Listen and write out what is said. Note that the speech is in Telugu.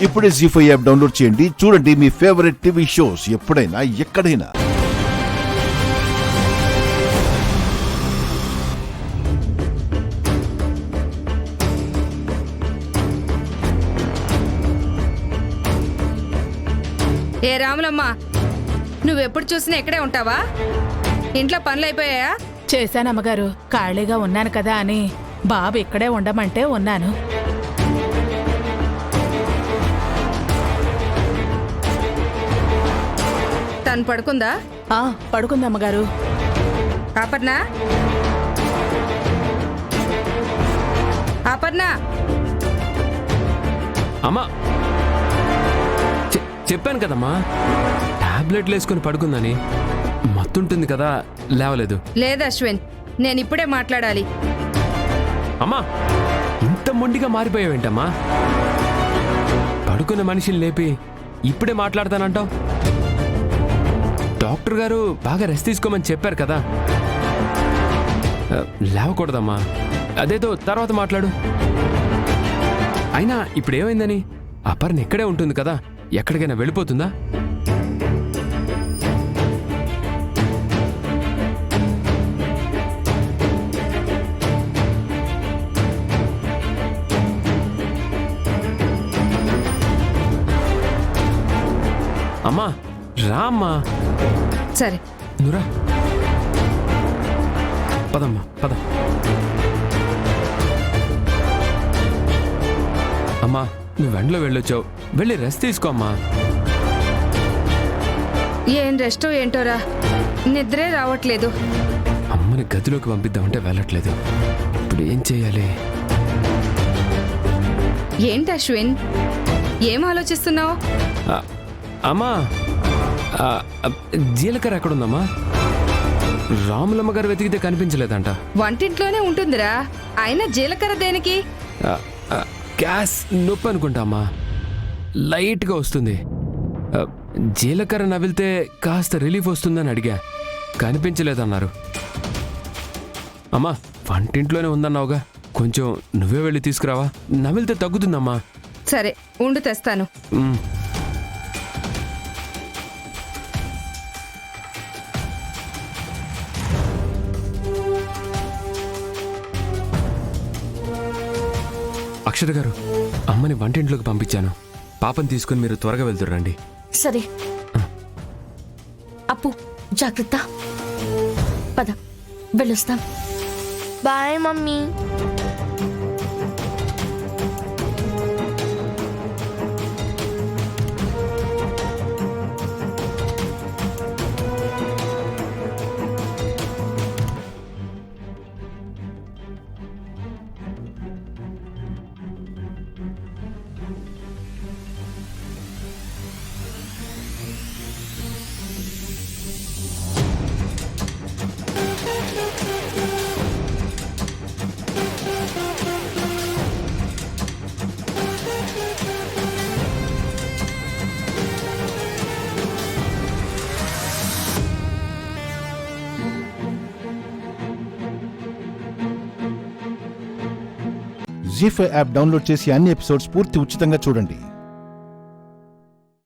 ఇప్పుడే జీ5 యాప్ డౌన్లోడ్ చేయండి. చూడండి మీ ఫేవరెట్ టీవీ షోస్ ఎప్పుడైనా ఎక్కడైనా. ఏ రాములమ్మ, నువ్వెప్పుడు చూసినా ఇక్కడే ఉంటావా? ఇంట్లో పనులు అయిపోయాయా? చేశానమ్మగారు. ఖాళీగా ఉన్నాను కదా అని బాబు ఇక్కడే ఉండమంటే ఉన్నాను. తను పడుకుందా? పడుకుందమ్మగారు. అపర్ణ, అపర్ణ. అమ్మా, చెప్పాను కదమ్మా, టాబ్లెట్లు వేసుకుని పడుకుందని. మత్తుంటుంది కదా, లేవలేదు. లేదు అశ్విన్, నేను ఇప్పుడే మాట్లాడాలి. అమ్మా, ఇంత మొండిగా మారిపోయావేంటమ్మా? పడుకున్న మనిషిని లేపి ఇప్పుడే మాట్లాడతానంటావు? డాక్టర్ గారు బాగా రెస్ట్ తీసుకోమని చెప్పారు కదా. లేవకూడదమ్మా, అదేదో తర్వాత మాట్లాడు. అయినా ఇప్పుడు ఏమైందని? అపర్ణ ఇక్కడే ఉంటుంది కదా, ఎక్కడికైనా వెళ్ళిపోతుందా? అమ్మా రామ్మా. సరే నురా, పదమ్మా పద. అమ్మా, నువ్వు వెంటలో వెళ్ళొచ్చావు, వెళ్ళి రెస్ట్ తీసుకో అమ్మా. ఏం రెస్టో ఏంటోరా, నిద్రే రావట్లేదు. అమ్మని గదిలోకి పంపిద్దామంటే వెళ్ళట్లేదు. ఇప్పుడు ఏం చేయాలి? ఏంటి అశ్విన్, ఏం ఆలోచిస్తున్నావు? అమ్మా, జీలకర్ర ఎక్కడుందమ్మా? రాములమ్మ గారు వెతికితే కనిపించలేదంట. వంటింట్లోనే ఉంటుందిరా. అయినా జీలకర్ర దేనికి? గ్యాస్ నొప్పి అనుకుంటా అమ్మా, లైట్గా వస్తుంది. జీలకర్ర నవిలితే కాస్త రిలీఫ్ వస్తుందని అడిగా, కనిపించలేదన్నారు. అమ్మా, వంటింట్లోనే ఉందన్నావుగా, కొంచెం నువ్వే వెళ్ళి తీసుకురావా, నవిలితే తగ్గుతుందమ్మా. సరే ఉండు, తెస్తాను. అక్షర గారు, అమ్మని వంటింట్లోకి పంపించాను. పాపని తీసుకుని మీరు త్వరగా వెళ్తురండి. సరే అప్పు, జాగ్రత్త. పద, వెళ్ళొస్తాం. Bye mummy. Zee five app download చేసి అన్ని ఎపిసోడ్స్ పూర్తి ఉచితంగా చూడండి.